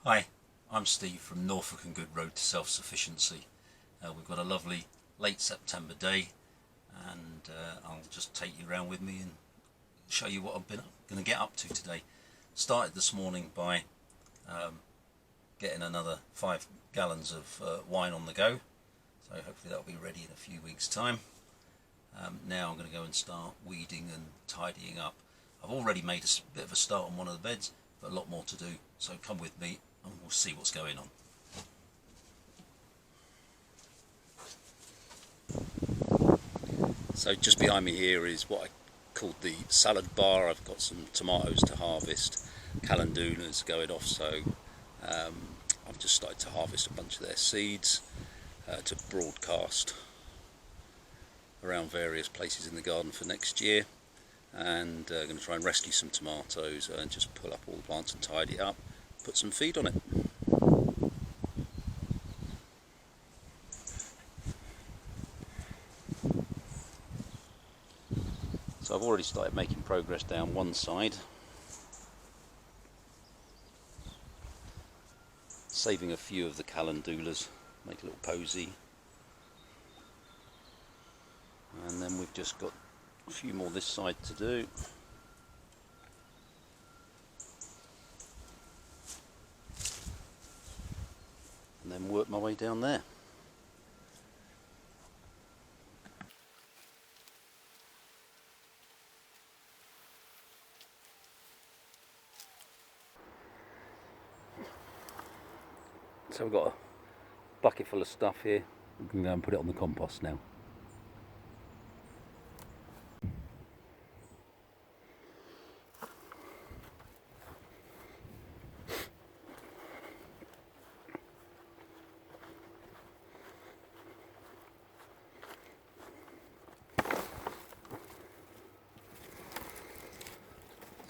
Hi, I'm Steve from Norfolk and Good Road to Self-Sufficiency. We've got a lovely late September day, and I'll just take you around with me and show you what I've been going to get up to today. Started this morning by getting another 5 gallons of wine on the go, so hopefully that'll be ready in a few weeks' time. Now I'm going to go and start weeding and tidying up. I've already made a bit of a start on one of the beds, but a lot more to do, so come with me and we'll see what's going on. So just behind me here is what I called the salad bar. I've got some tomatoes to harvest, calendulas going off, so I've just started to harvest a bunch of their seeds to broadcast around various places in the garden for next year, and going to try and rescue some tomatoes and just pull up all the plants and tidy it up, put some feed on it. So I've already started making progress down one side, saving a few of the calendulas, make a little posy, and then we've just got a few more this side to do. And then work my way down there. So we've got a bucket full of stuff here. We can go and put it on the compost now.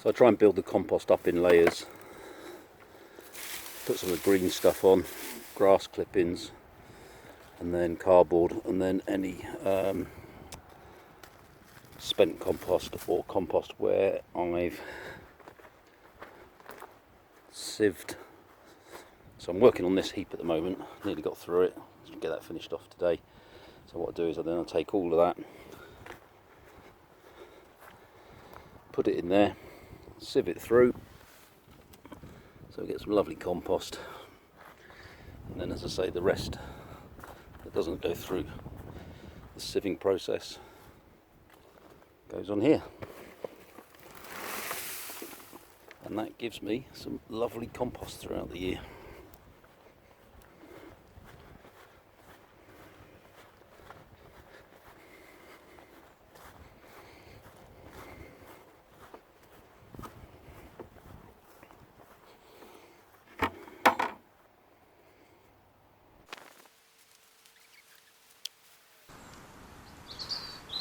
So I try and build the compost up in layers. Put some of the green stuff on, grass clippings, and then cardboard, and then any spent compost or compost where I've sieved. So I'm working on this heap at the moment, nearly got through it, get that finished off today. So what I do is I'll take all of that, put it in there, sieve it through, so we get some lovely compost, and then, as I say, the rest that doesn't go through the sieving process goes on here, and that gives me some lovely compost throughout the year.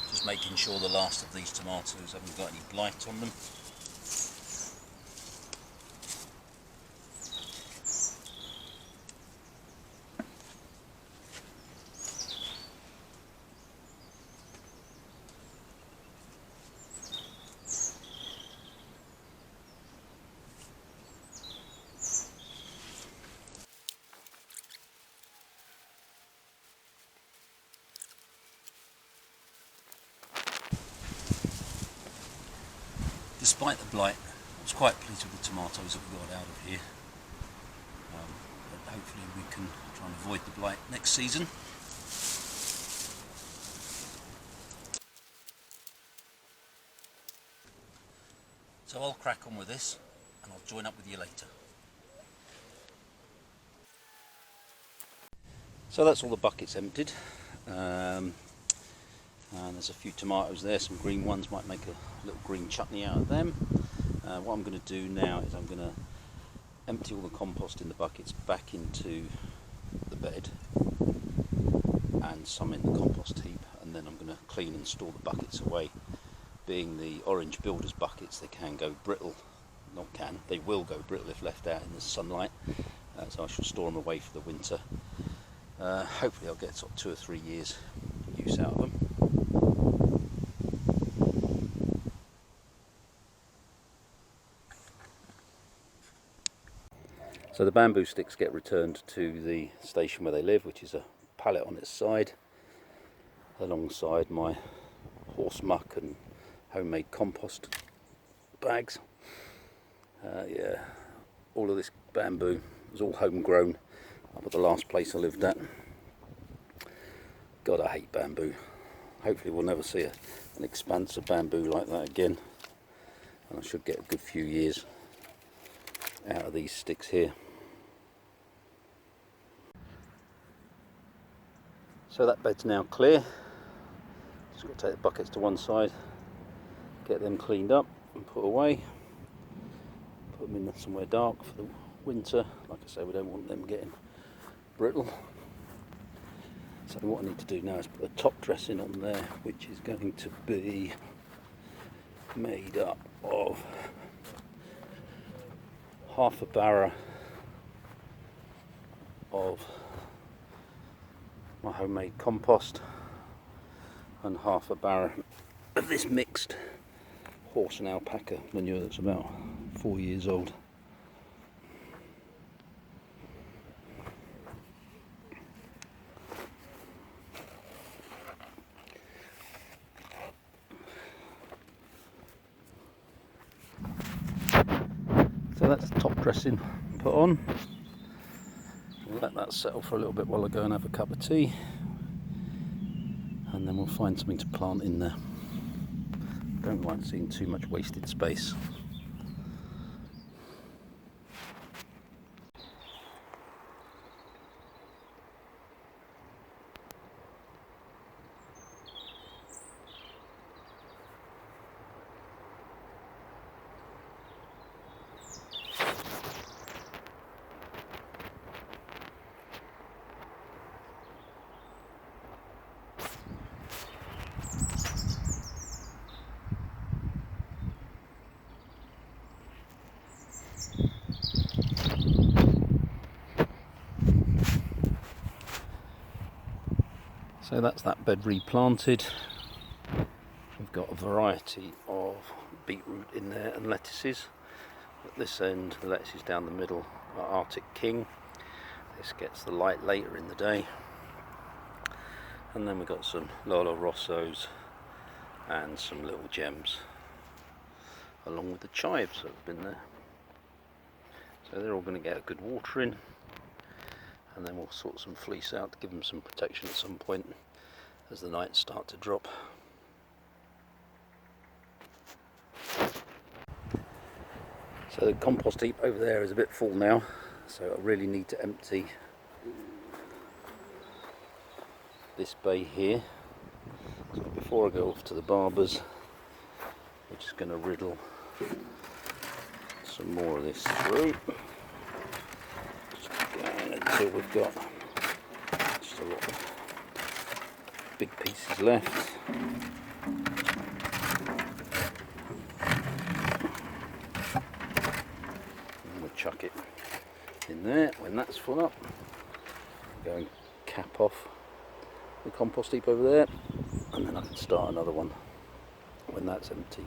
Just making sure the last of these tomatoes haven't got any blight on them. Despite the blight, I was quite pleased with the tomatoes that we got out of here. But hopefully we can try and avoid the blight next season. So I'll crack on with this and I'll join up with you later. So that's all the buckets emptied. And there's a few tomatoes there, some green ones, might make a little green chutney out of them. What I'm going to do now is I'm going to empty all the compost in the buckets back into the bed and some in the compost heap, and then I'm going to clean and store the buckets away. Being the orange builder's buckets, they can go brittle, they will go brittle if left out in the sunlight, so I should store them away for the winter. Hopefully I'll get sort of 2 or 3 years use out of them. So the bamboo sticks get returned to the station where they live, which is a pallet on its side, alongside my horse muck and homemade compost bags. Yeah, all of this bamboo was all homegrown up at the last place I lived at. God, I hate bamboo. Hopefully we'll never see an expanse of bamboo like that again, and I should get a good few years out of these sticks here. So that bed's now clear. Just got to take the buckets to one side, get them cleaned up and put away, put them in somewhere dark for the winter. Like I say, we don't want them getting brittle. So what I need to do now is put a top dressing on there, which is going to be made up of half a barra of my homemade compost and half a barra of this mixed horse and alpaca manure that's about 4 years old. So that's the top dressing put on. We'll let that settle for a little bit while I go and have a cup of tea, and then we'll find something to plant in there. Don't like seeing too much wasted space. So that's that bed replanted. We've got a variety of beetroot in there and lettuces. At this end, the lettuces down the middle are Arctic King. This gets the light later in the day. And then we've got some Lolo Rossos and some little gems, along with the chives that have been there. So they're all going to get a good watering, and then we'll sort some fleece out to give them some protection at some point as the nights start to drop. So the compost heap over there is a bit full now, so I really need to empty this bay here. So before I go off to the barber's, we're just going to riddle some more of this through. Just going until we've got just a lot of big pieces left. And we'll chuck it in there. When that's full up, go and cap off the compost heap over there, and then I can start another one when that's empty.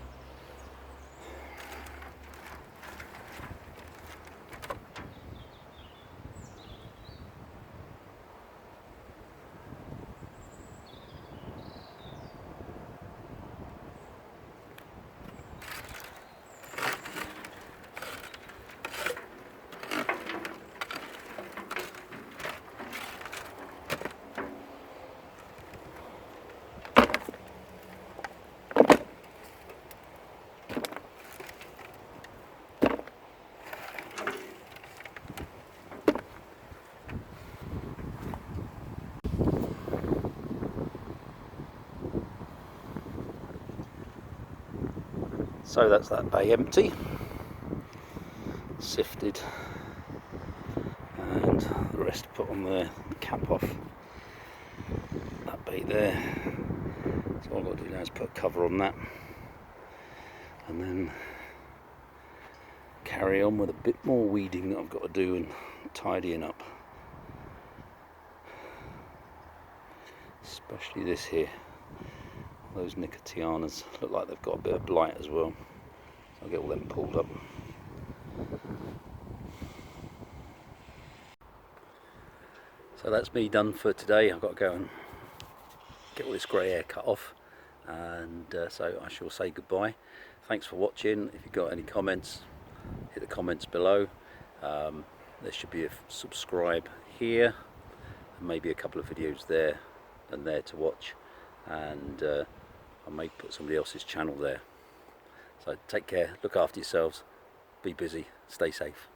So that's that bay empty, sifted, and the rest put on there, cap off that bay there. So all I've got to do now is put a cover on that, and then carry on with a bit more weeding that I've got to do and tidying up. Especially this here. Those nicotianas look like they've got a bit of blight as well. I'll get all them pulled up. So that's me done for today. I've got to go and get all this grey hair cut off, and so I shall say goodbye. Thanks for watching. If you've got any comments, hit the comments below. There should be a subscribe here, and maybe a couple of videos there and there to watch, and I may put somebody else's channel there. So take care, look after yourselves, be busy, stay safe.